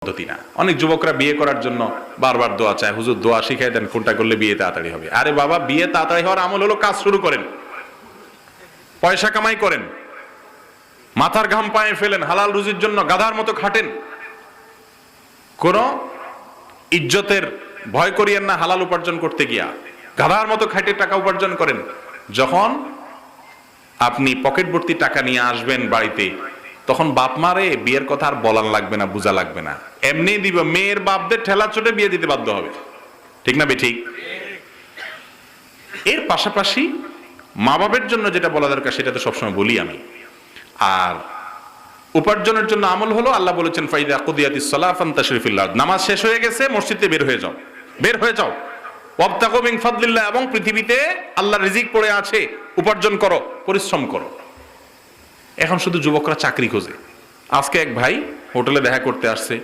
পদ্ধতি না। অনেক যুবকরা বিয়ে করার জন্য বারবার দোয়া চায়, হুজুর দোয়া শিখাই দেন কোনটা করলে বিয়ে তাড়াতাড়ি হবে। আরে বাবা, বিয়ে তাড়াতাড়ি হওয়ার আমল হলো কাজ শুরু করেন, পয়সা কামাই করেন, মাথার ঘাম পায়ে ফেলেন, হালাল রুজির জন্য গাধার মতো খাটেন। কোন ইজ্জতের ভয় করিয়েন না হালাল উপার্জন করতে গিয়া, গাধার মতো খাটে টাকা উপার্জন করেন। যখন আপনি পকেট ভর্তি টাকা নিয়ে আসবেন বাড়িতে, তখন বাপ মারে বিয়ের কথা আর বলার লাগবে না, বোঝা লাগবে না, এমনি দিব। মেয়ের বাপদের ঠেলা চোটে বিয়ে দিতে বাধ্য হবে, ঠিক না বেঠিক? এর পাশাপাশি মা বাবার জন্য যেটা বলা দরকার সেটা তো সবসময় বলি আমি। আর উপার্জনের জন্য আমল হলো, আল্লাহ বলেছেন ফাইদা কুদিয়াতিস সালাহ ফান্তাশিরু ফিল আরদ, নামাজ শেষ হয়ে গেছে, মসজিদ থেকে বের হয়ে যাও, বের হয়ে যাও। ওয়াবতাগু মিন ফাদলিল্লাহ, এবং পৃথিবীতে আল্লাহর রিজিক পড়ে আছে, উপার্জন করো, পরিশ্রম করো। এখন শুধু যুবকরা চাকরি খোঁজে। আজকে এক ভাই হোটেলে দেখা করতে আসছে,